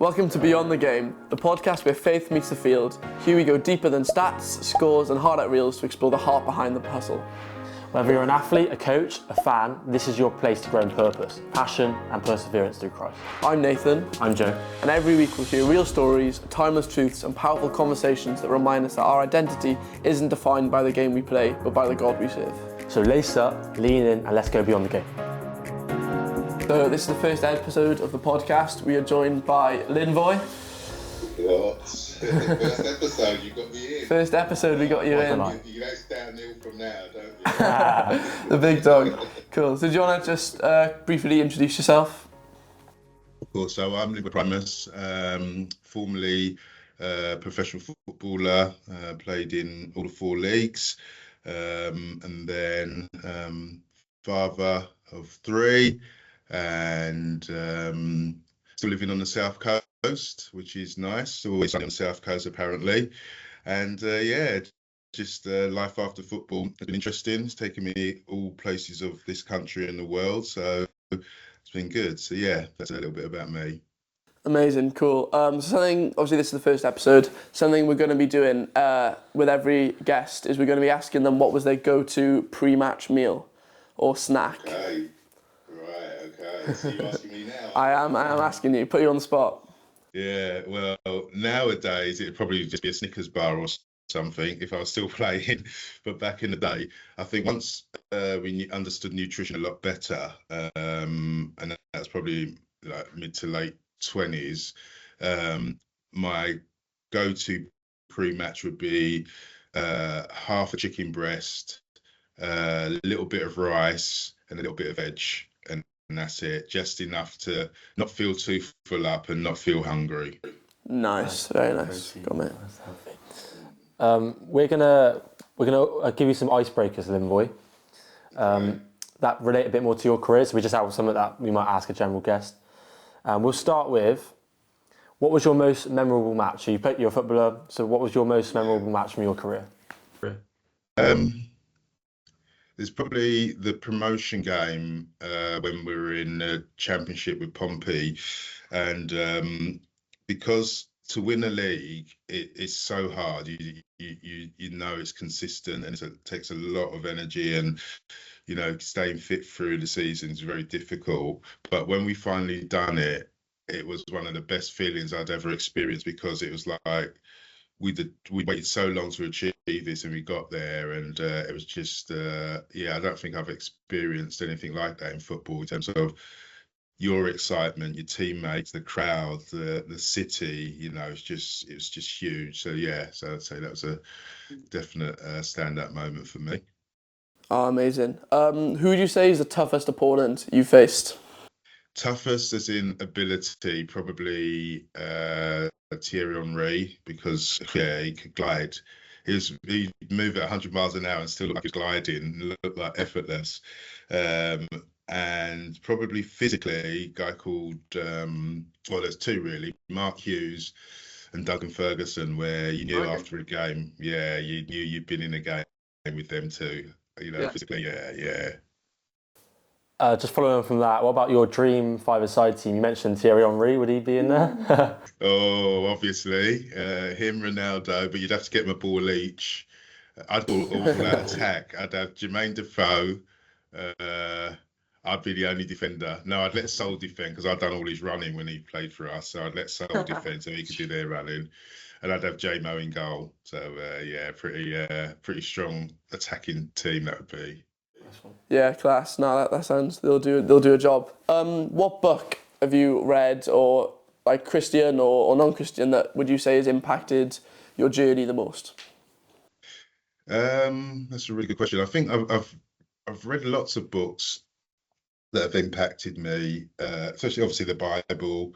Welcome to Beyond the Game, the podcast where faith meets the field. Here we go deeper than stats, scores and highlight reels to explore the heart behind the puzzle. Whether you're an athlete, a coach, a fan, this is your place to grow in purpose, passion and perseverance through Christ. I'm Nathan. I'm Joe. And every week we'll hear real stories, timeless truths and powerful conversations that remind us that our identity isn't defined by the game we play, but by the God we serve. So lace up, lean in and let's go beyond the game. So this is the first episode of the podcast. We are joined by Linvoy. What? First episode, you got me in. First episode, we got you in. You know it's downhill from now, don't you? The big dog. Cool. So do you want to just briefly introduce yourself? Of course. So I'm Linvoy Primus, formerly professional footballer, played in all the four leagues, and then father of three, and still living on the south coast, which is nice. Always sunny on the south coast apparently, and just life after football has been interesting. It's taken me all places of this country and the world, so it's been good. So yeah, that's a little bit about me. Amazing, cool. So something, obviously this is the first episode, something we're going to be doing with every guest is we're going to be asking them what was their go-to pre-match meal or snack. Okay. So you're asking me now? I am asking you, put you on the spot. Yeah, well, nowadays it'd probably just be a Snickers bar or something if I was still playing. But back in the day, I think once we understood nutrition a lot better, and that's probably like mid to late 20s, my go-to pre-match would be half a chicken breast, a little bit of rice and a little bit of veg. And that's it, just enough to not feel too full up and not feel hungry. Nice, very nice. Got me. We're gonna give you some icebreakers, Linvoy, that relate a bit more to your career. So we just have something that we might ask a general guest. We'll start with, what was your most memorable match? So you're a footballer, so what was your most memorable match from your career? There's probably the promotion game when we were in the championship with Pompey, and because to win a league it's so hard. You know it's consistent and it takes a lot of energy, and you know staying fit through the season is very difficult. But when we finally done it, it was one of the best feelings I'd ever experienced, because it was like we waited so long to achieve this and we got there, and it was just I don't think I've experienced anything like that in football in terms of your excitement, your teammates, the crowd, the city. You know, it was just huge. So yeah, so I'd say that was a definite stand-up moment for me. Oh, amazing. Who would you say is the toughest opponent you faced? Toughest as in ability, probably Thierry Henry, because he could glide. He'd move at 100 miles an hour and still look like he's gliding, look like effortless. And probably physically, a guy called, there's two really, Mark Hughes and Duncan Ferguson, where you knew after a game, you knew you'd been in a game with them too. You know, physically, yeah. Just following on from that, what about your dream five-a-side team? You mentioned Thierry Henry, would he be in there? Oh, obviously, him, Ronaldo, but you'd have to get him a ball each. I'd go all out attack. I'd have Jermaine Defoe. I'd be the only defender. No, I'd let Sol defend, because I'd done all his running when he played for us. So I'd let Sol defend so he could do their running. And I'd have J-Mo in goal. So, pretty strong attacking team that would be. Yeah, class. No, that sounds, they'll do a job. What book have you read, or like Christian or non-Christian, that would you say has impacted your journey the most? That's a really good question. I think I've read lots of books that have impacted me, especially obviously the Bible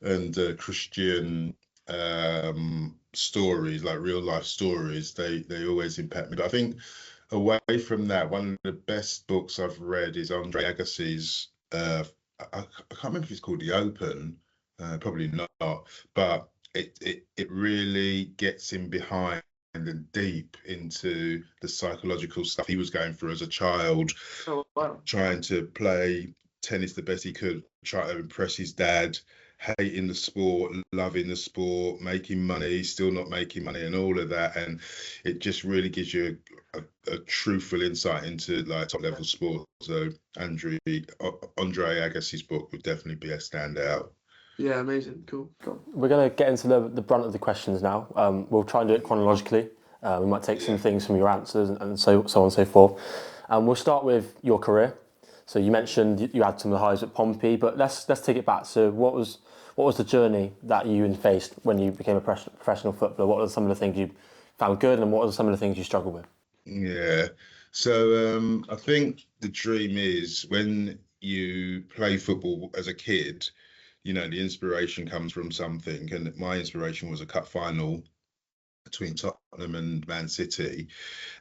and Christian stories, like real life stories. They always impact me. But I think away from that, one of the best books I've read is Andre Agassi's, I can't remember if it's called The Open, probably not, but it really gets him behind and deep into the psychological stuff he was going through as a child, trying to play tennis the best he could, try to impress his dad, hating the sport, loving the sport, making money, still not making money, and all of that. And it just really gives you a truthful insight into like top level sport. So Andre Agassi's book would definitely be a standout. Yeah, amazing. Cool. We're going to get into the brunt of the questions now. We'll try and do it chronologically. We might take some things from your answers and so on and so forth. We'll start with your career. So you mentioned you had some of the highs at Pompey, but let's take it back. So what was the journey that you faced when you became a professional footballer? What were some of the things you found good, and what were some of the things you struggled with? Yeah. So I think the dream is when you play football as a kid, the inspiration comes from something. And my inspiration was a cup final between Tottenham and Man City.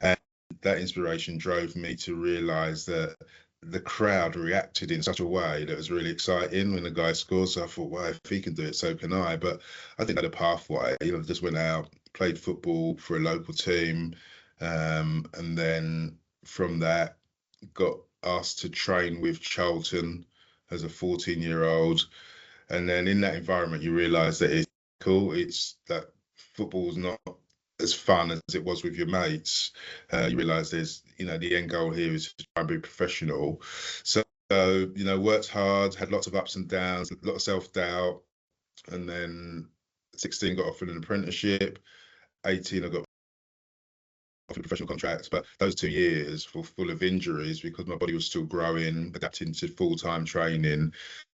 And that inspiration drove me to realise that the crowd reacted in such a way that was really exciting when the guy scored. So I thought, well, if he can do it, so can I. But I think I had a pathway. Just went out, played football for a local team, and then from that got asked to train with Charlton as a 14-year-old. And then in that environment, you realise that it's cool. It's that football's not as fun as it was with your mates. You realise there's, the end goal here is to try and be professional. So, worked hard, had lots of ups and downs, a lot of self-doubt. And then 16 got offered an apprenticeship. 18 I got offered a professional contract. But those 2 years were full of injuries because my body was still growing, adapting to full-time training.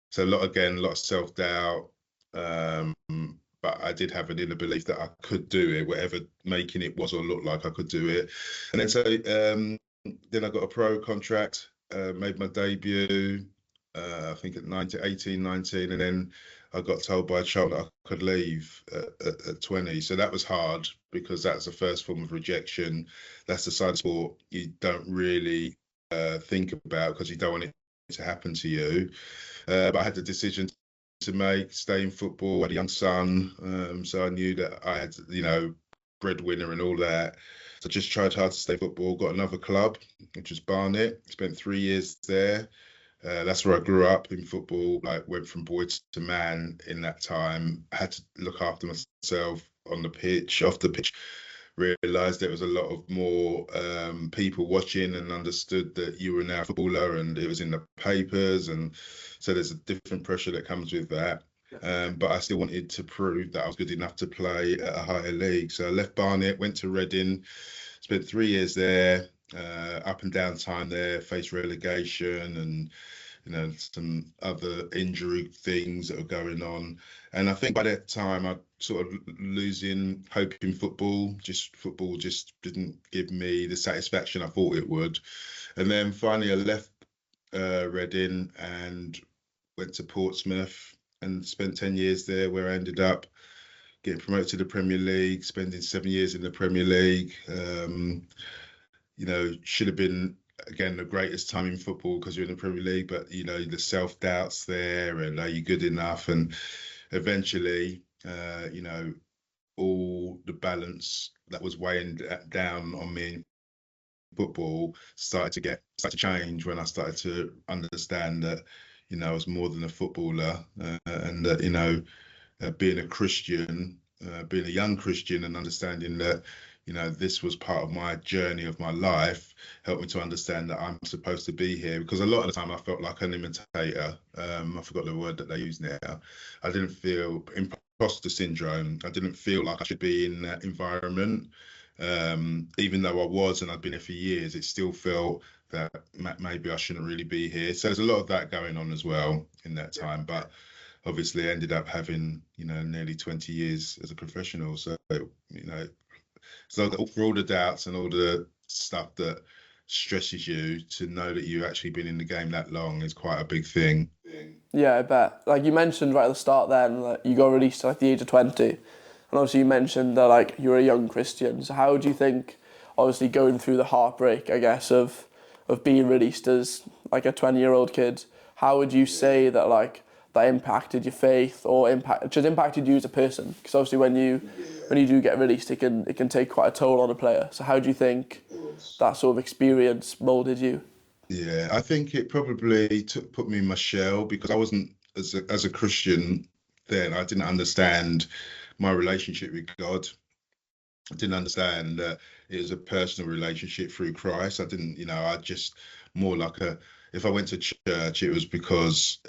So a lot of self-doubt, but I did have an inner belief that I could do it, whatever making it was or looked like I could do it. And then I got a pro contract, made my debut, I think at 18, 19, and then I got told by a child that I could leave at 20. So that was hard because that's the first form of rejection. That's the side of sport you don't really think about because you don't want it to happen to you. But I had the decision to make, stay in football. I had a young son, so I knew that I had, breadwinner and all that. So I just tried hard to stay in football. Got another club, which was Barnet. Spent 3 years there. That's where I grew up in football. Like went from boy to man in that time. I had to look after myself on the pitch, off the pitch. Realised there was a lot of more people watching and understood that you were now a footballer and it was in the papers, and so there's a different pressure that comes with that. But I still wanted to prove that I was good enough to play at a higher league. So I left Barnet, went to Reading, spent 3 years there, up and down time there, faced relegation and some other injury things that were going on. And I think by that time, I sort of losing hope in football. Football just didn't give me the satisfaction I thought it would. And then finally, I left Reading and went to Portsmouth and spent 10 years there, where I ended up getting promoted to the Premier League, spending 7 years in the Premier League. Should have been, again, the greatest time in football because you're in the Premier League, but the self-doubts there and are you good enough? And eventually, all the balance that was weighing down on me in football started to change when I started to understand that I was more than a footballer, and that being a Christian, being a young Christian, and understanding that this was part of my journey of my life, helped me to understand that I'm supposed to be here. Because a lot of the time I felt like an imitator. I forgot the word that they use now. I didn't feel imposter syndrome. I didn't feel like I should be in that environment. Even though I was, and I'd been here for years, it still felt that maybe I shouldn't really be here. So there's a lot of that going on as well in that time. But obviously I ended up having, nearly 20 years as a professional. So, so for all the doubts and all the stuff that stresses you, to know that you've actually been in the game that long is quite a big thing. Yeah, I bet. Like you mentioned right at the start then, like you got released at the age of 20. And obviously you mentioned that like you were a young Christian. So how do you think, obviously going through the heartbreak, I guess, of being released as like a 20-year-old kid, how would you say that like that impacted your faith or impacted you as a person? Because obviously when you do get released, it can take quite a toll on a player. So how do you think that sort of experience moulded you? Yeah, I think it probably put me in my shell because I wasn't, as a Christian, then. I didn't understand my relationship with God. I didn't understand that it was a personal relationship through Christ. I didn't, I just more like if I went to church, it was because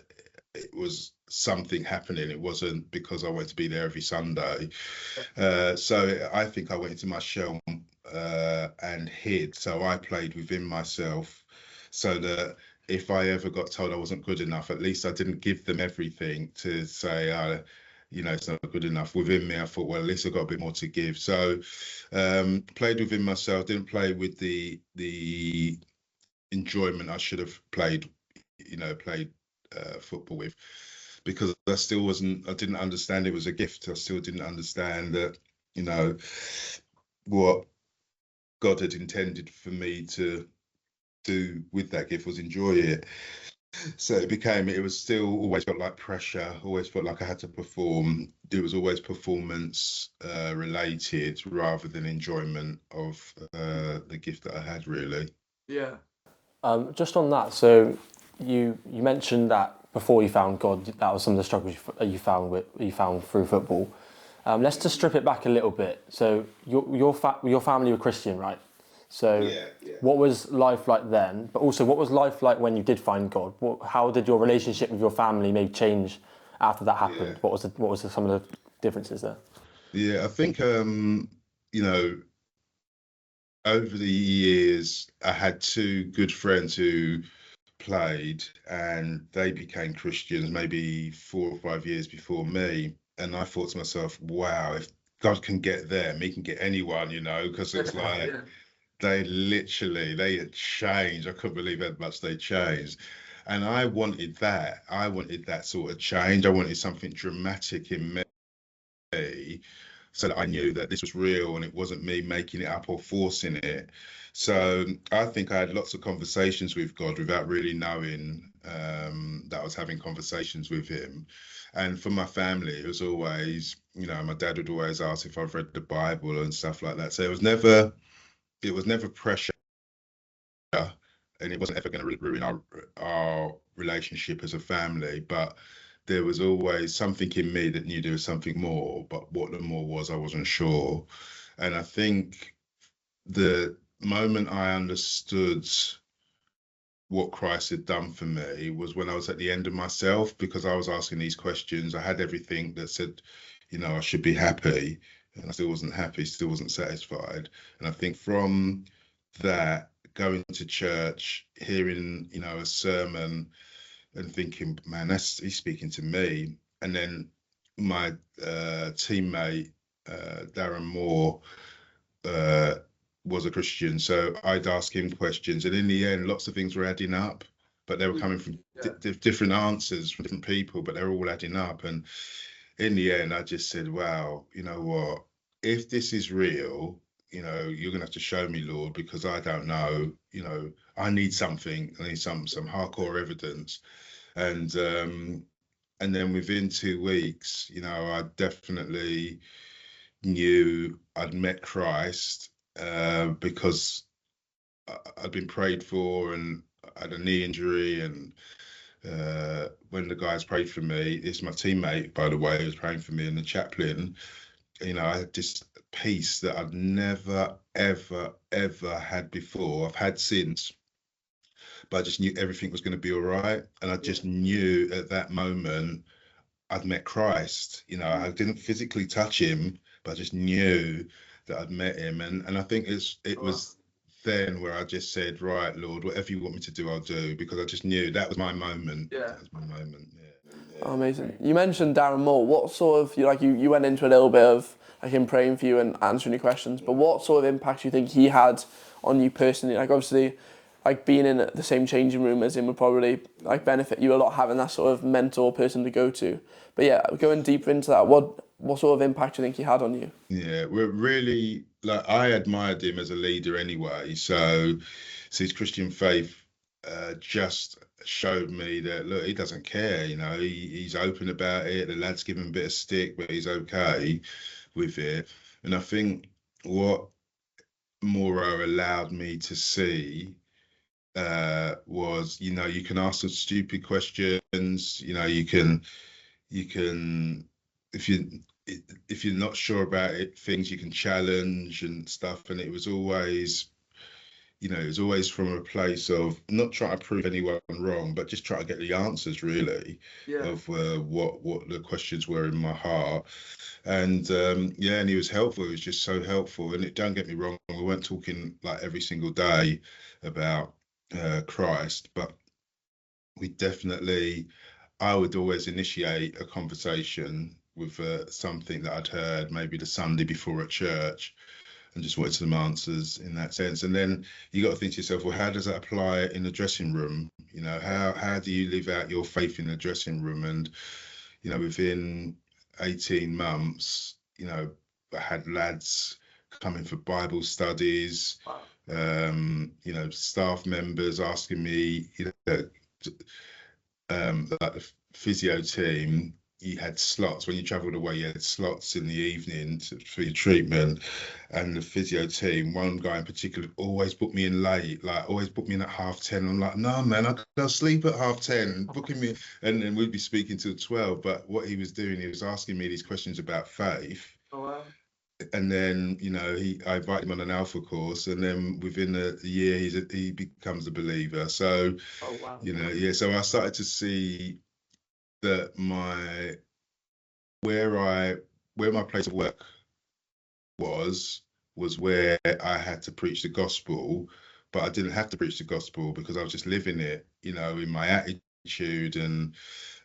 it was something happening. It wasn't because I went to be there every Sunday. So I think I went into my shell and hid. So I played within myself so that if I ever got told I wasn't good enough, at least I didn't give them everything to say, it's not good enough. Within me, I thought, well, at least I've got a bit more to give. So played within myself, didn't play with the enjoyment I should have played football with, because I didn't understand it was a gift. I still didn't understand that, what God had intended for me to do with that gift was enjoy it. So it was still always felt like pressure, always felt like I had to perform. It was always performance related rather than enjoyment of the gift that I had, really. Yeah. Just on that, so you mentioned that before you found God, that was some of the struggles you found through football. Let's just strip it back a little bit. So your family were Christian, right? So Yeah. what was life like then? But also, what was life like when you did find God? How did your relationship with your family maybe change after that happened? Yeah. What was some of the differences there? Yeah, I think over the years I had two good friends who played, and they became Christians maybe 4 or 5 years before me. And I thought to myself, wow, if God can get them, he can get anyone, because it's like they had changed. I couldn't believe how much they changed. And I wanted that. I wanted that sort of change. I wanted something dramatic in me, so that I knew that this was real and it wasn't me making it up or forcing it. So I think I had lots of conversations with God without really knowing that I was having conversations with him. And for my family, it was always, my dad would always ask if I've read the Bible and stuff like that. So it was never pressure, and it wasn't ever going to ruin our relationship as a family. But there was always something in me that knew there was something more, but what the more was, I wasn't sure. And I think the moment I understood what Christ had done for me was when I was at the end of myself, because I was asking these questions. I had everything that said, I should be happy, and I still wasn't happy, still wasn't satisfied. And I think from that, going to church, hearing, a sermon and thinking, man, he's speaking to me. And then my teammate, Darren Moore, uh, was a Christian. So I'd ask him questions. And in the end, lots of things were adding up, but they were coming from different answers from different people, but they're all adding up. And in the end, I just said, wow, you know what? If this is real, you're gonna have to show me, Lord, because I don't know. I need something. I need some hardcore evidence. And then within 2 weeks, I definitely knew I'd met Christ, because I'd been prayed for and I had a knee injury. And when the guys prayed for me, it's my teammate, by the way, who was praying for me, and the chaplain, I had this peace that I'd never, ever, ever had before. I've had since, but I just knew everything was going to be all right. And I just knew at that moment I'd met Christ. I didn't physically touch him, but I just knew that I'd met him. And I think it was then where I just said, right, Lord, whatever you want me to do, I'll do, because I just knew that was my moment. Yeah. That was my moment. Yeah. Oh, amazing. You mentioned Darren Moore. What sort of you went into a little bit of him praying for you and answering your questions, but what sort of impact do you think he had on you personally? Obviously, being in the same changing room as him would probably benefit you a lot, having that sort of mentor person to go to. But yeah, going deeper into that, what sort of impact do you think he had on you? Yeah, we're really, I admired him as a leader anyway. So his Christian faith just showed me that, look, he doesn't care. He's open about it. The lads give him a bit of stick, but he's okay with it. And I think what Moro allowed me to see was, you can ask some stupid questions. you can, if you if you're not sure about it, things you can challenge and stuff. And it was always, it was always from a place of not trying to prove anyone wrong, but just trying to get the answers really of what the questions were in my heart. And and he was helpful. He was just so helpful. And don't get me wrong, we weren't talking like every single day about Christ, but we definitely, I would always initiate a conversation with something that I'd heard maybe the Sunday before at church, and just wanted some answers in that sense. And then you got to think to yourself, well, how does that apply in the dressing room? How do you live out your faith in the dressing room? And within 18 months, I had lads coming for Bible studies. Staff members asking me, like the physio team, you had slots when you travelled away. You had slots in the evening for your treatment, and the physio team, one guy in particular, always booked me in late. Like always booked me in at 10:30. I'm like, no, man, I go sleep at 10:30. Booking me, and we'd be speaking till 12. But what he was doing, he was asking me these questions about faith. Oh, wow. And then, I invited him on an Alpha course, and then within the year, he becomes a believer. So, Oh, wow. So I started to see that where my place of work was where I had to preach the gospel, but I didn't have to preach the gospel because I was just living it, in my attitude and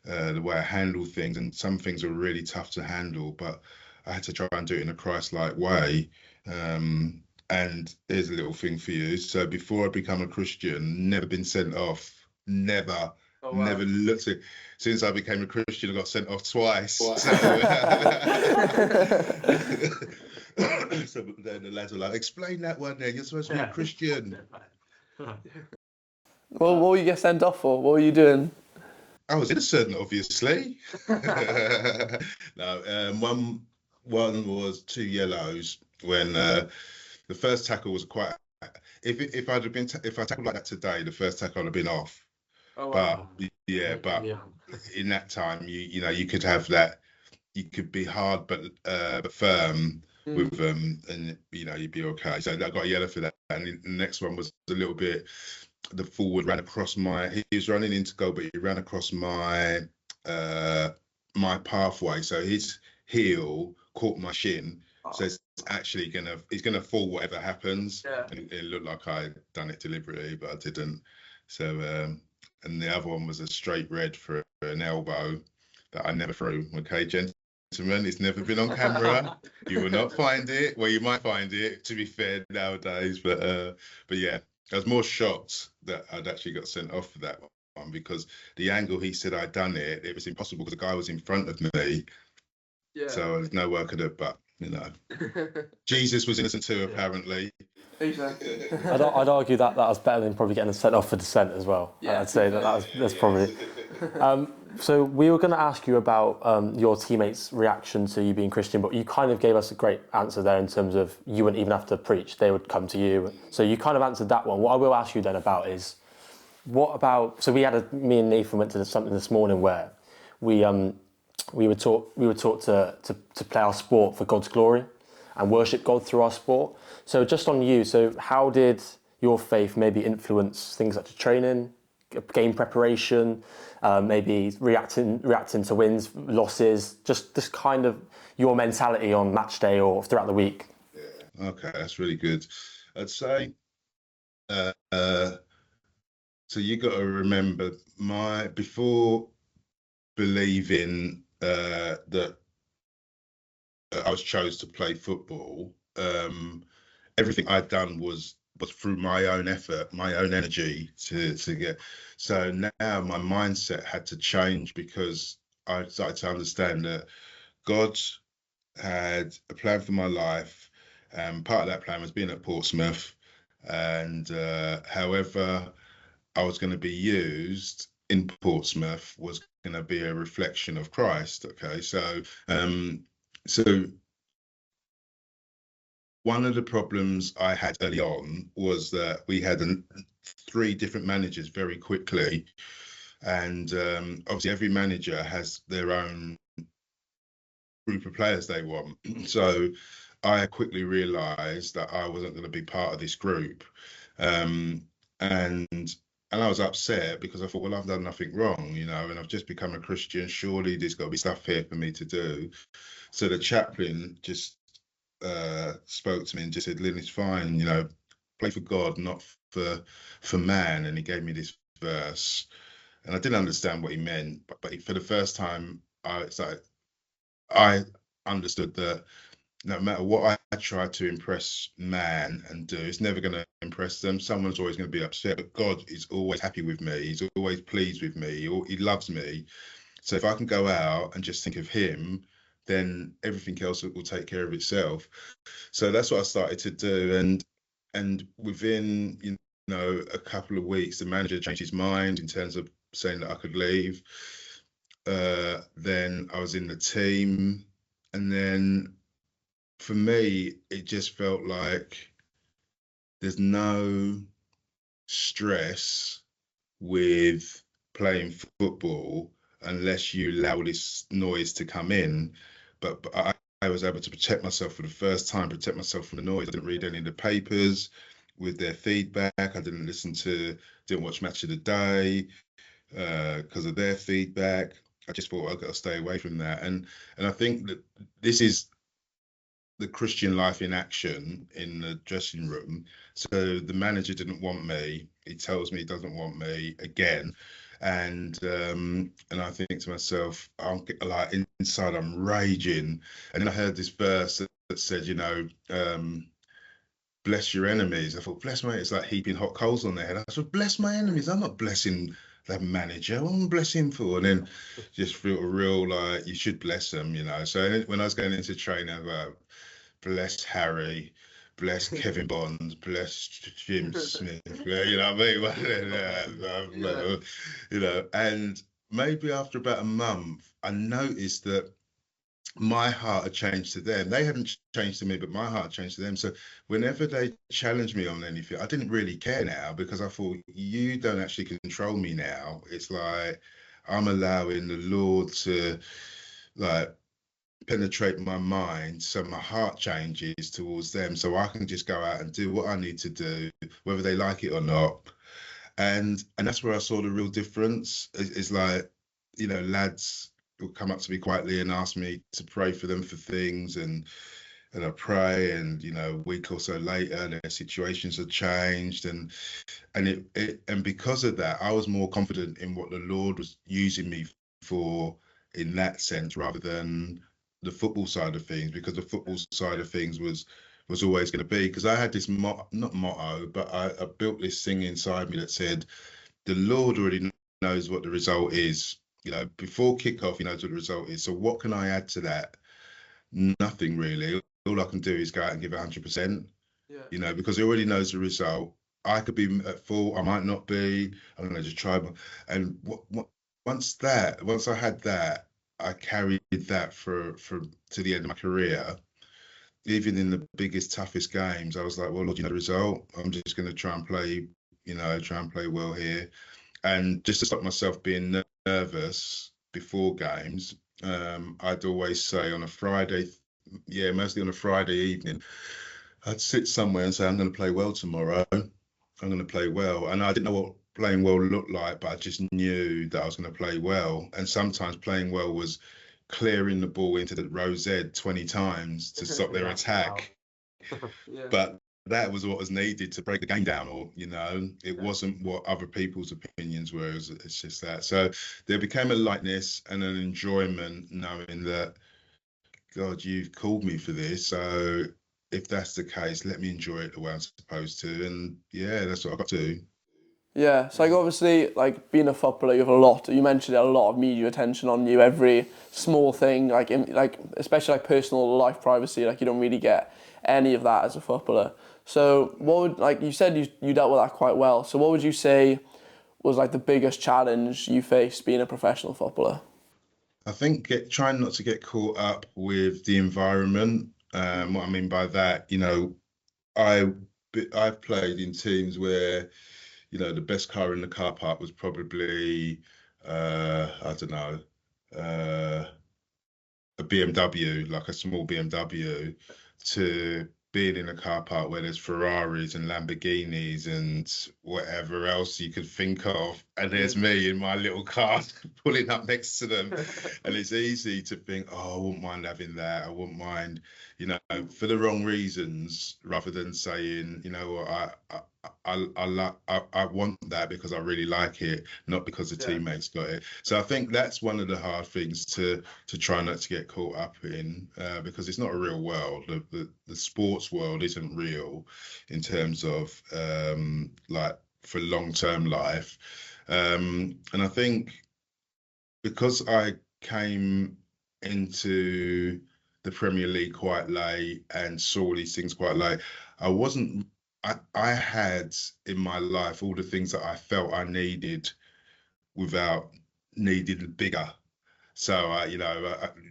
the way I handle things. And some things were really tough to handle, but I had to try and do it in a Christ-like way. And here's a little thing for you. So before I become a Christian, never been sent off. Never. Oh, wow. Never looked at. Since I became a Christian, I got sent off twice. So, so then the lads were like, "Explain that one. Then you're supposed to be a Christian." Well, what were you get sent off for? What were you doing? I was innocent, obviously. No, one was 2 yellows when the first tackle was quite. If I'd have been if I tackled like that today, the first tackle would have been off. Oh, wow. But in that time, you could have that. You could be hard but firm with and you'd be okay. So I got a yellow for that. And the next one was a little bit. The forward ran across he was running into goal, but he ran across my my pathway. So his heel caught my shin. So it's actually he's gonna fall whatever happens. Yeah. And it looked like I'd done it deliberately, but I didn't. So and the other one was a straight red for an elbow that I never threw. Okay, gentlemen, it's never been on camera. You will not find it. Well, you might find it, to be fair, nowadays. But yeah, I was more shocked that I'd actually got sent off for that one because the angle he said I'd done it, it was impossible because the guy was in front of me. Yeah. So there's no way I could have, but Jesus was innocent too, apparently. Exactly. I'd argue that was better than probably getting sent off for dissent as well. Yeah. I'd say that's probably. So we were going to ask you about your teammates' reaction to you being Christian, but you kind of gave us a great answer there in terms of you wouldn't even have to preach; they would come to you. So you kind of answered that one. What I will ask you then about is, what about? So me and Nathan went to something this morning where we were taught to play our sport for God's glory and worship God through our sport. So just on you, so how did your faith maybe influence things such as training, game preparation, maybe reacting to wins, losses, just kind of your mentality on match day or throughout the week? Yeah. Okay, that's really good. I'd say, so you got to remember before believing that I was chose to play football, everything I'd done was through my own effort, my own energy to get. So now my mindset had to change because I started to understand that God had a plan for my life. Part of that plan was being at Portsmouth, and however I was going to be used in Portsmouth was going to be a reflection of Christ. Okay, so one of the problems I had early on was that we had 3 different managers very quickly. And obviously every manager has their own group of players they want. So I quickly realised that I wasn't going to be part of this group. Um, and I was upset because I thought, well, I've done nothing wrong, you know, and I've just become a Christian. Surely there's got to be stuff here for me to do. So the chaplain just spoke to me and just said, Lynn, it's fine, you know, play for God, not for man. And he gave me this verse, and I didn't understand what he meant, but for the first time, it's like I understood that no matter what I try to impress man and do, it's never going to impress them. Someone's always going to be upset, but God is always happy with me. He's always pleased with me. He loves me. So if I can go out and just think of him, then everything else will take care of itself. So that's what I started to do, and within a couple of weeks, the manager changed his mind in terms of saying that I could leave. Then I was in the team, and then for me, it just felt like there's no stress with playing football unless you allow this noise to come in. But I was able to protect myself for the first time, protect myself from the noise. I didn't read any of the papers with their feedback. I didn't watch Match of the Day because of their feedback. I just thought I've got to stay away from that. And I think that this is the Christian life in action in the dressing room. So the manager didn't want me. He tells me he doesn't want me again. And I think to myself, I'm like inside, I'm raging. And then I heard this verse that said, bless your enemies. I thought, bless my, it's like heaping hot coals on their head. I said, bless my enemies. I'm not blessing the manager. What am I blessing for? And then just feel a real like you should bless them, you know. So when I was going into training, I was like, bless Harry, bless Kevin Bond, bless Jim Smith. You know what I mean? Yeah. And maybe after about a month, I noticed that my heart had changed to them. They hadn't changed to me, but my heart changed to them. So whenever they challenged me on anything, I didn't really care now because I thought, you don't actually control me now. It's like I'm allowing the Lord to like penetrate my mind so my heart changes towards them so I can just go out and do what I need to do, whether they like it or not. And that's where I saw the real difference. It's like, lads will come up to me quietly and ask me to pray for them for things, and I pray, and a week or so later their situations have changed, and because of that I was more confident in what the Lord was using me for in that sense rather than the football side of things, because the football side of things was always going to be, because I had this not motto, but I built this thing inside me that said the Lord already knows what the result is. Before kickoff, he knows what the result is. So what can I add to that? Nothing really. All I can do is go out and give 100%. Because he already knows the result. I could be at fault, I might not be. I'm gonna just try. And once I had that, I carried that for to the end of my career. Even in the biggest, toughest games, I was like, well, Lord, you know the result. I'm just going to try and play well here. And just to stop myself being nervous before games, I'd always say on a Friday, mostly on a Friday evening, I'd sit somewhere and say, I'm going to play well tomorrow. I'm going to play well. And I didn't know what playing well looked like, but I just knew that I was going to play well. And sometimes playing well was clearing the ball into the rosette 20 times to stop their attack. Yeah. But that was what was needed to break the game down, or it wasn't what other people's opinions were. It's just that. So there became a lightness and an enjoyment knowing that, God, you've called me for this. So if that's the case, let me enjoy it the way I'm supposed to. And yeah, that's what I got to. Yeah, so obviously being a footballer, you have a lot. You mentioned a lot of media attention on you. Every small thing, especially personal life privacy, you don't really get any of that as a footballer. So what would you said you dealt with that quite well. So what would you say was the biggest challenge you faced being a professional footballer? I think trying not to get caught up with the environment. What I mean by that, I've played in teams where the best car in the car park was probably I don't know, a BMW, like a small BMW, to being in a car park where there's Ferraris and Lamborghinis and whatever else you could think of. And there's me in my little car pulling up next to them. And it's easy to think, oh, I wouldn't mind having that. I wouldn't mind, for the wrong reasons, rather than saying, I want that because I really like it, not because the teammates got it. So I think that's one of the hard things to try not to get caught up in, because it's not a real world. The sports world isn't real in terms of like for long-term life. And I think because I came into the Premier League quite late and saw these things quite late, I had in my life all the things that I felt I needed without needing bigger. So I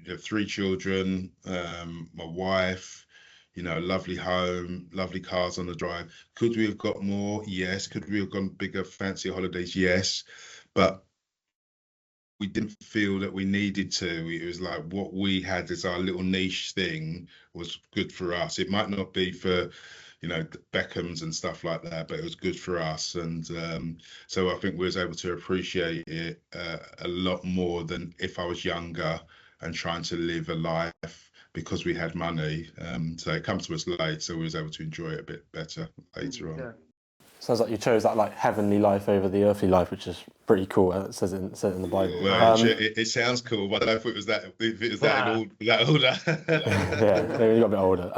have 3 children, my wife, lovely home, lovely cars on the drive. Could we have got more? Yes. Could we have gone bigger, fancier holidays? Yes. But we didn't feel that we needed to. It was like what we had as our little niche thing was good for us. It might not be for, the Beckhams and stuff like that, but it was good for us. And so I think we was able to appreciate it a lot more than if I was younger and trying to live a life because we had money. So it comes to us late, so we was able to enjoy it a bit better later on. Yeah. Sounds like you chose that like heavenly life over the earthly life, which is pretty cool. It says it in the Bible. Well, it sounds cool, but I don't know if it was that. If it was that older. Yeah, maybe you got a bit older.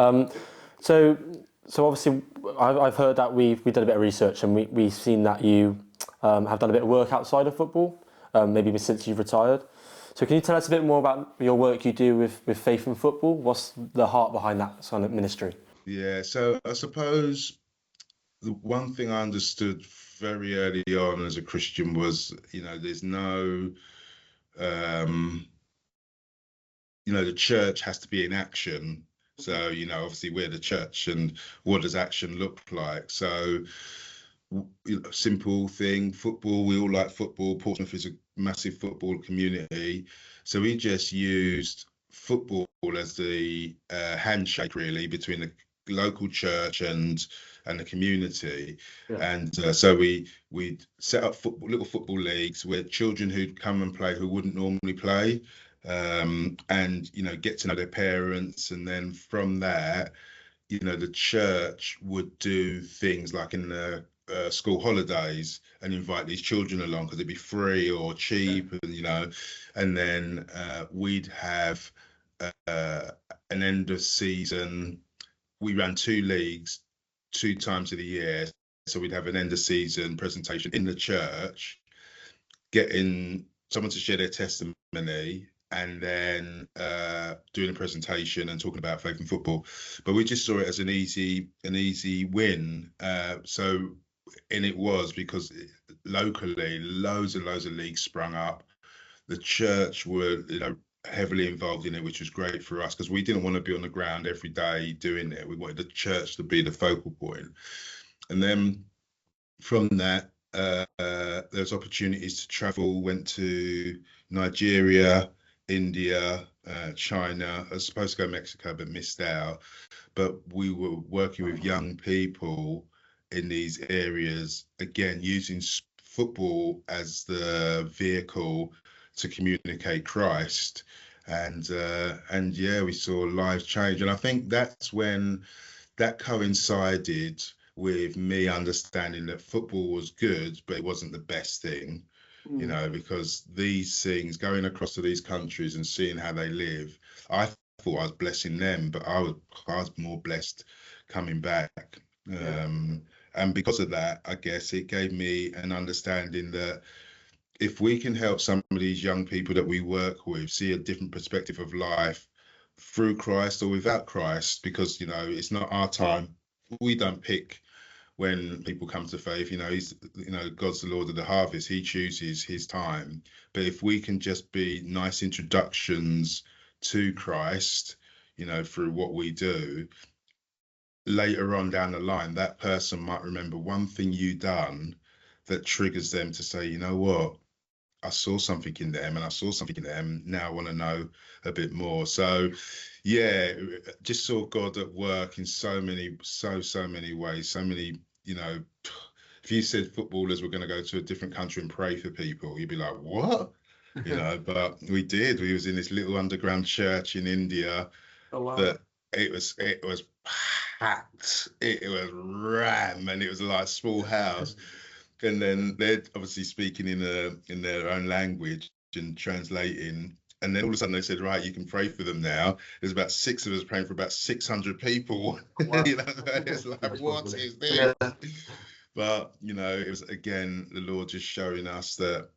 So obviously, I've heard that we've done a bit of research and we've seen that you have done a bit of work outside of football, maybe since you've retired. So can you tell us a bit more about your work you do with faith and football? What's the heart behind that kind of ministry? Yeah, so I suppose the one thing I understood very early on as a Christian was, there's no, the church has to be in action. So, obviously we're the church, and what does action look like? So, simple thing, football, we all like football. Portsmouth is a massive football community. So we just used football as the handshake really between the local church and the community. And so we'd set up little football leagues where children who'd come and play who wouldn't normally play, and get to know their parents. And then from that, the church would do things like in the school holidays and invite these children along because it'd be free or cheap, and then we'd have an end of season. We ran 2 leagues 2 times of the year, so we'd have an end of season presentation in the church, getting someone to share their testimony, and then doing a presentation and talking about faith and football. But we just saw it as an easy win. And it was because locally loads and loads of leagues sprung up. The church were heavily involved in it, which was great for us because we didn't want to be on the ground every day doing it. We wanted the church to be the focal point. And then from that, there's opportunities to travel. Went to Nigeria, India, China. I was supposed to go to Mexico, but missed out. But we were working with young people in these areas, again, using football as the vehicle to communicate Christ. And yeah, we saw lives change. And I think that's when that coincided with me understanding that football was good, but it wasn't the best thing, because these things, going across to these countries and seeing how they live, I thought I was blessing them, but I was more blessed coming back. And because of that, I guess it gave me an understanding that if we can help some of these young people that we work with see a different perspective of life through Christ or without Christ, because it's not our time. We don't pick when people come to faith. He's God's the Lord of the harvest. He chooses his time. But if we can just be nice introductions to Christ, through what we do, later on down the line, that person might remember one thing you done that triggers them to say, you know what, I saw something in them, and I saw something in them. Now I want to know a bit more. So, yeah, just saw God at work in so many, so many ways. So many, you know, if you said footballers were going to go to a different country and pray for people, you'd be like, what? You know, but we did. We was in this little underground church in India. Oh wow. That it was packed. It was ram, and it was like a small house. And then they're obviously speaking in their own language and translating. And then all of a sudden they said, right, you can pray for them now. There's about 6 of us praying for about 600 people. Wow. You know, it's like, what is this? But you know, it was again the Lord just showing us that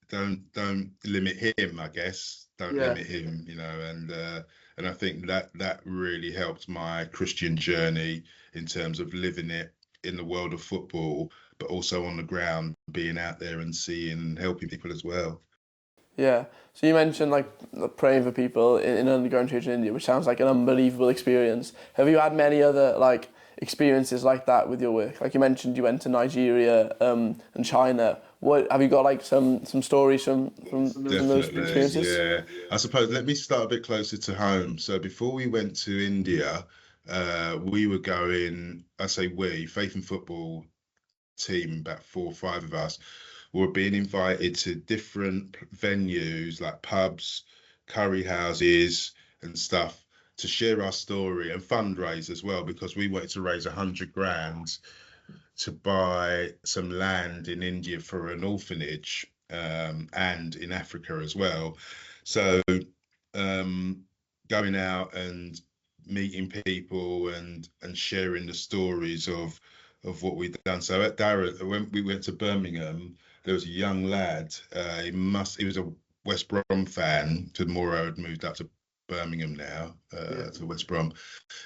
don't limit Him. I guess don't limit Him. You know, and I think that really helped my Christian journey in terms of living it in the world of football, but also on the ground, being out there and seeing and helping people as well. Yeah. So you mentioned like praying for people in an underground church in India, which sounds like an unbelievable experience. Have you had many other like experiences like that with your work? Like you mentioned, you went to Nigeria and China. What have you got like some stories from those experiences? Yeah. I suppose let me start a bit closer to home. So before we went to India, we were going. I say we, Faith and Football team, about 4 or 5 of us, were being invited to different venues like pubs, curry houses, and stuff to share our story and fundraise as well, because we wanted to raise 100 grand to buy some land in India for an orphanage, and in Africa as well. So going out and meeting people and sharing the stories of what we'd done. So at Darren, when we went to Birmingham, there was a young lad. He was a West Brom fan. Tomorrow had moved up to Birmingham now, to West Brom,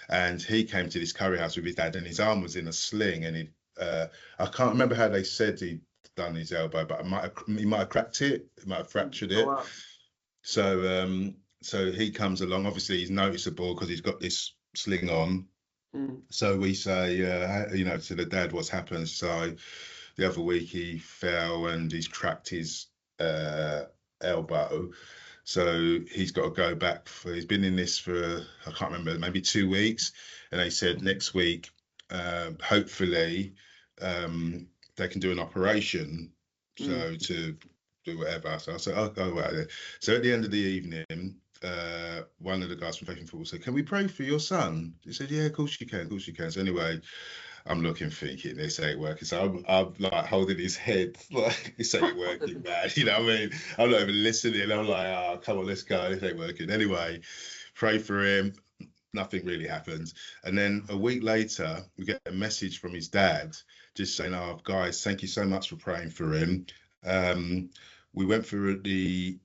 and he came to this curry house with his dad, and his arm was in a sling, and I can't remember how they said he'd done his elbow, but he might have cracked it, he might have fractured it. Oh, wow. So he comes along. Obviously, he's noticeable because he's got this sling on. So we say, you know, to the dad, what's happened? So the other week he fell and he's cracked his elbow. So he's got to go back he's been in this for, I can't remember, maybe 2 weeks. And they said next week, hopefully, they can do an operation. So to do whatever. So I said, I'll go out there. So at the end of the evening, one of the guys from Faith and Football said, can we pray for your son? He said, yeah, of course you can, of course you can. So anyway, I'm looking, thinking this ain't working. So I'm like holding his head, like this ain't working, man. You know what I mean? I'm not even listening. I'm like, oh, come on, let's go. This ain't working. Anyway, pray for him. Nothing really happens. And then a week later, we get a message from his dad just saying, oh, guys, thank you so much for praying for him. We went for the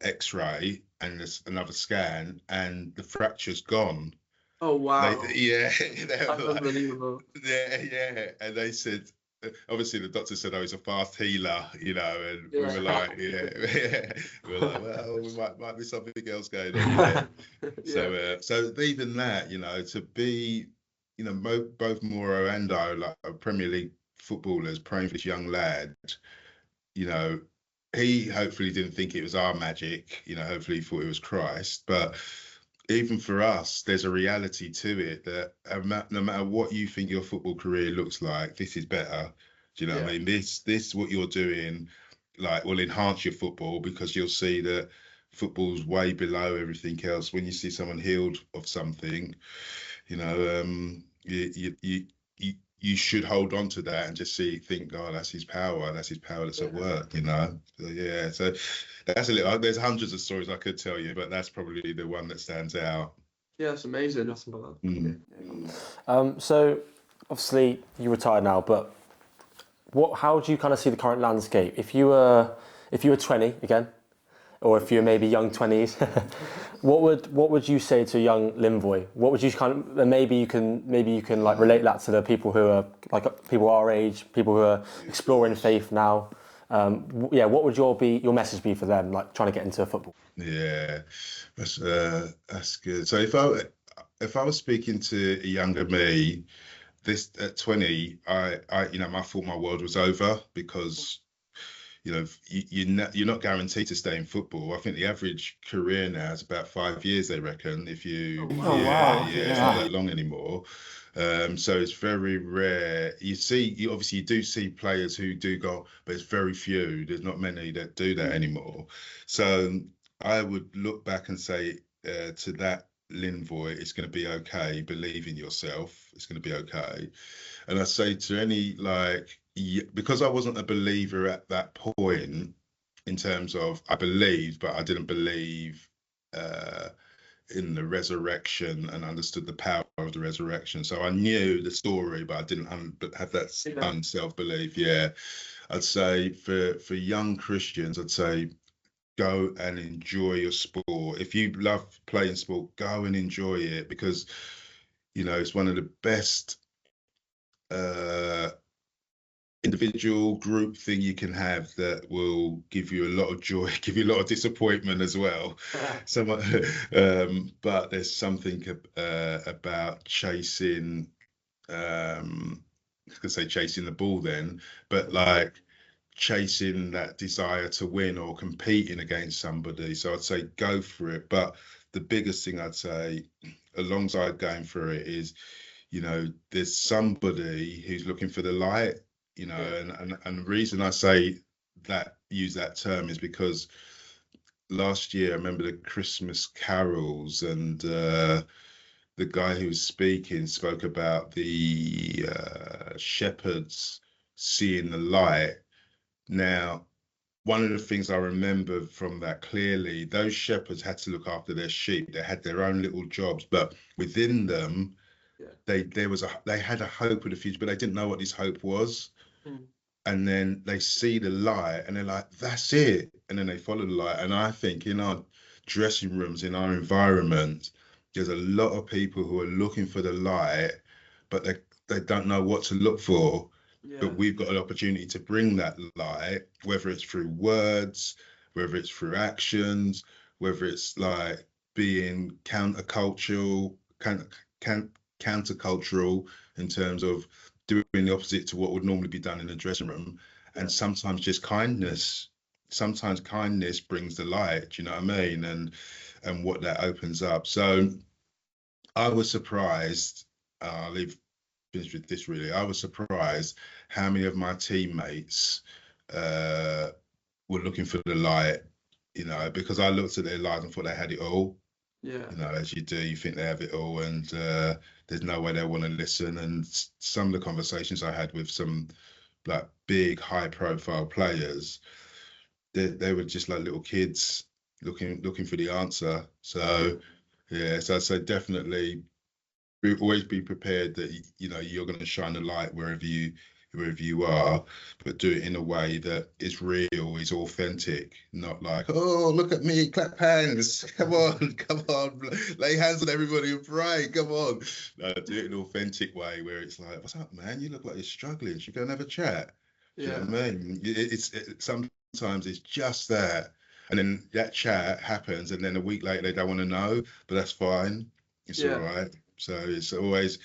X-ray and there's another scan, and the fracture's gone. Oh wow. They That's unbelievable. Yeah. And they said, obviously the doctor said, oh, he's a fast healer, you know, and we were like, yeah. We were like, well, we might be something else going on. Yeah. So even that, you know, to be, you know, both Moro and I, like Premier League footballers, praying for this young lad, you know, he hopefully didn't think it was our magic, you know, hopefully he thought it was Christ. But even for us, there's a reality to it that no matter what you think your football career looks like, this is better. Do you know what I mean? This what you're doing, like, will enhance your football, because you'll see that football's way below everything else. When you see someone healed of something, you know, you should hold on to that and just think, oh, that's his power that's at work, you know. So that's a little, there's hundreds of stories I could tell you, but that's probably the one that stands out. Yeah, it's amazing. So obviously you're retired now, but how do you kind of see the current landscape if you were 20 again, or if you're maybe young 20s? what would you say to young Linvoy? What would you and maybe you can like relate that to the people who are like people our age, people who are exploring faith now. What would your message be for them, like trying to get into football? Yeah, that's good. So if I was speaking to a younger me, this at 20, I you know, I thought my world was over, because you know, you're not guaranteed to stay in football. I think the average career now is about 5 years, they reckon. If you, Oh, wow. it's not that long anymore. So it's very rare. You obviously do see players who do go, but it's very few. There's not many that do that anymore. So I would look back and say to that Linvoy, it's going to be okay. Believe in yourself. It's going to be okay. And I say to any because I wasn't a believer at that point in terms of I believed, but I didn't believe in the resurrection and understood the power of the resurrection. So I knew the story, but I didn't have that self-belief. Yeah, I'd say for young Christians, I'd say go and enjoy your sport. If you love playing sport, go and enjoy it, because it's one of the best individual group thing you can have that will give you a lot of joy, give you a lot of disappointment as well. But there's something about chasing, I was gonna say chasing the ball then, but like chasing that desire to win or competing against somebody. So I'd say go for it. But the biggest thing I'd say alongside going for it is, there's somebody who's looking for the light, and the reason I say that, use that term, is because last year I remember the Christmas carols, and the guy who was speaking spoke about the shepherds seeing the light. Now, one of the things I remember from that clearly, those shepherds had to look after their sheep. They had their own little jobs, but within them, they had a hope of the future, but they didn't know what this hope was. And then they see the light and they're like, that's it. And then they follow the light. And I think in our dressing rooms, in our environment, there's a lot of people who are looking for the light, but they don't know what to look for. But we've got an opportunity to bring that light, whether it's through words, whether it's through actions, whether it's like being countercultural in terms of doing the opposite to what would normally be done in a dressing room. And sometimes just kindness. Sometimes kindness brings the light. Do you know what I mean? And what that opens up. So I was surprised. I'll finish with this really. I was surprised how many of my teammates were looking for the light. Because I looked at their lives and thought they had it all. As you do, you think they have it all, and there's no way they want to listen. And some of the conversations I had with some like big high profile players, they were just like little kids looking for the answer. So so I'd say definitely always be prepared that you're going to shine the light wherever you are, but do it in a way that is real, is authentic, not like, oh, look at me, clap hands, come on, lay hands on everybody and pray, come on. No, do it in an authentic way where it's like, what's up, man? You look like you're struggling. Should we go and have a chat? Do you know what I mean? Sometimes it's just that, and then that chat happens, and then a week later they don't want to know, but that's fine. It's all right. So it's always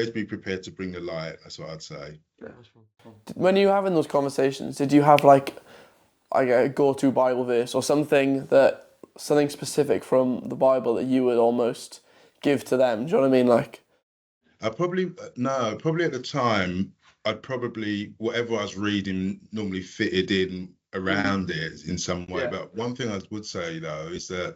be prepared to bring the light. That's what I'd say. When you were having those conversations, did you have like a go-to Bible verse or something specific from the Bible that you would almost give to them? Do you know what I mean? Like, Probably at the time, I'd probably, whatever I was reading normally fitted in around it in some way. But one thing I would say though is that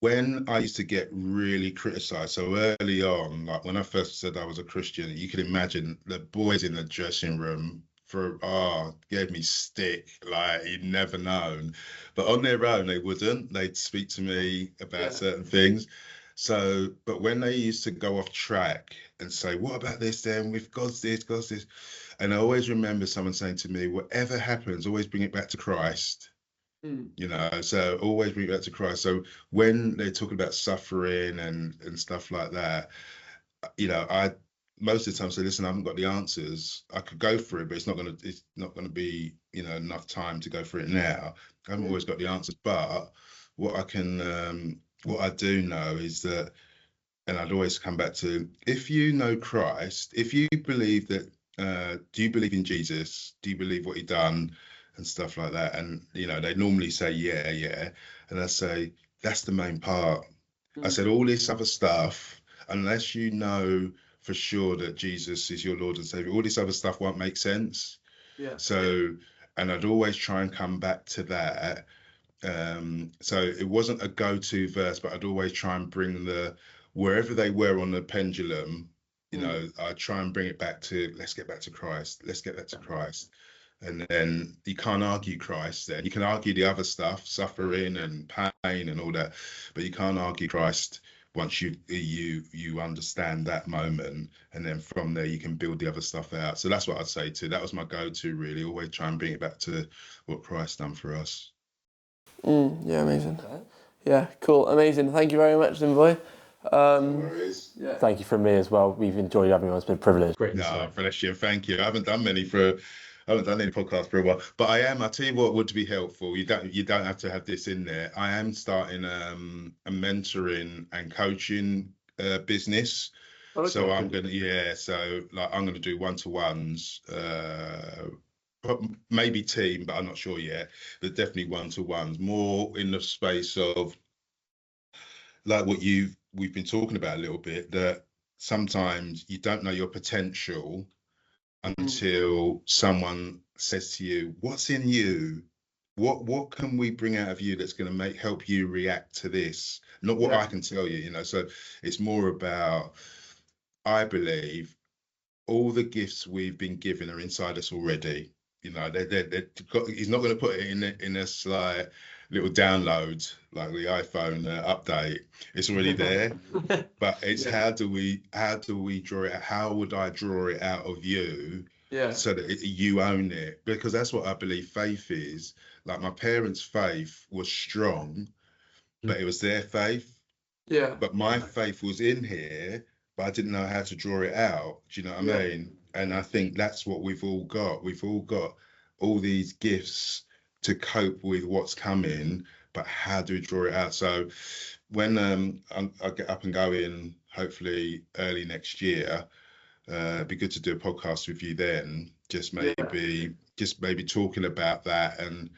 when I used to get really criticized, so early on, like when I first said I was a Christian, you can imagine the boys in the dressing room gave me stick, like you'd never known. But on their own, they wouldn't. They'd speak to me about certain things. So, but when they used to go off track and say, what about this then? With God's this. And I always remember someone saying to me, whatever happens, always bring it back to Christ. So always bring it back to Christ. So when they talk about suffering and stuff like that, I most of the time say, listen, I haven't got the answers. I could go for it, but it's not gonna be, enough time to go for it now. I haven't always got the answers, but what I do know is that, and I'd always come back to, if you know Christ, if you believe that do you believe in Jesus? Do you believe what he done and stuff like that? And, you know, they normally say, yeah, yeah. And I say, that's the main part. I said, all this other stuff, unless you know for sure that Jesus is your Lord and Savior, all this other stuff won't make sense. Yeah. So, and I'd always try and come back to that. So it wasn't a go-to verse, but I'd always try and bring wherever they were on the pendulum, you know, I try and bring it back to, let's get back to Christ. Let's get back to Christ. And then you can't argue Christ then. You can argue the other stuff, suffering and pain and all that, but you can't argue Christ once you understand that moment. And then from there, you can build the other stuff out. So that's what I'd say too. That was my go-to, really. Always try and bring it back to what Christ done for us. Yeah, amazing. Yeah, cool, amazing. Thank you very much, Linvoy. Yeah. Thank you from me as well. We've enjoyed having you. It's been a privilege. Great. No, bless you. Thank you. I haven't done any podcasts for a while, but I'll tell you what would be helpful. You don't have to have this in there. I am starting a mentoring and coaching business. Okay. So I'm gonna do one-to-ones, maybe team, but I'm not sure yet. But definitely one-to-ones, more in the space of like what we've been talking about a little bit, that sometimes you don't know your potential until someone says to you, what's in you? What can we bring out of you that's going to help you react to this? Not what I can tell you, you know. So it's more about, I believe, all the gifts we've been given are inside us already. You know, he's not going to put it in us like little download like the iPhone update. It's already there. But it's how do we draw it out? How would I draw it out of you? Yeah. So that you own it? Because that's what I believe faith is. Like my parents' faith was strong, but it was their faith. Yeah. But my faith was in here, but I didn't know how to draw it out. Do you know what I mean? And I think that's what we've all got. We've all got all these gifts to cope with what's coming, but how do we draw it out? So when I get up and going, hopefully early next year, it'd be good to do a podcast with you then. Just maybe talking about that and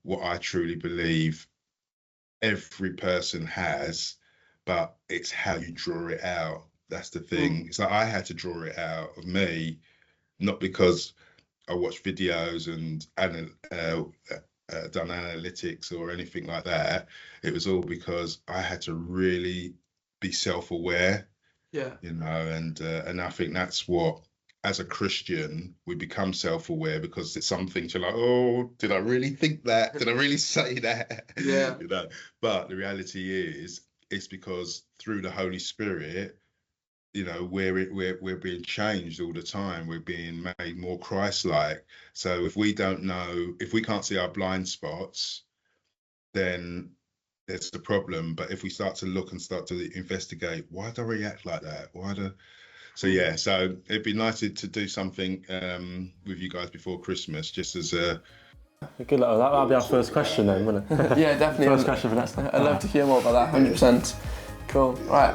what I truly believe every person has, but it's how you draw it out. That's the thing. It's like I had to draw it out of me, not because I watched videos and done analytics or anything like that. It was all because I had to really be self-aware. Yeah. You know, and I think that's what, as a Christian, we become self-aware because it's some things you're like, oh, did I really think that? Did I really say that? Yeah. You know, but the reality is, it's because through the Holy Spirit, you know, we're being changed all the time. We're being made more Christ-like. So if we can't see our blind spots, then it's the problem. But if we start to look and start to investigate, why do I react like that? So it'd be nice to do something with you guys before Christmas, just as a... Good luck. That'll be our first question then, wouldn't it? Yeah, definitely. First question for next time. I'd love to hear more about that, 100%. Cool. Right.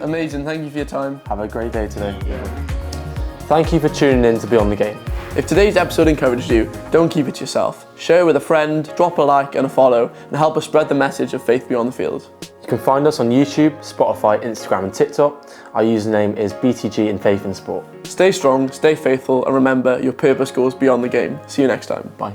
Amazing. Thank you for your time. Have a great day today. Thank you for tuning in to Beyond the Game. If today's episode encouraged you, don't keep it to yourself. Share it with a friend, drop a like and a follow, and help us spread the message of faith beyond the field. You can find us on YouTube, Spotify, Instagram and TikTok. Our username is BTG in Faith in Sport. Stay strong, stay faithful, and remember, your purpose goes beyond the game. See you next time. Bye.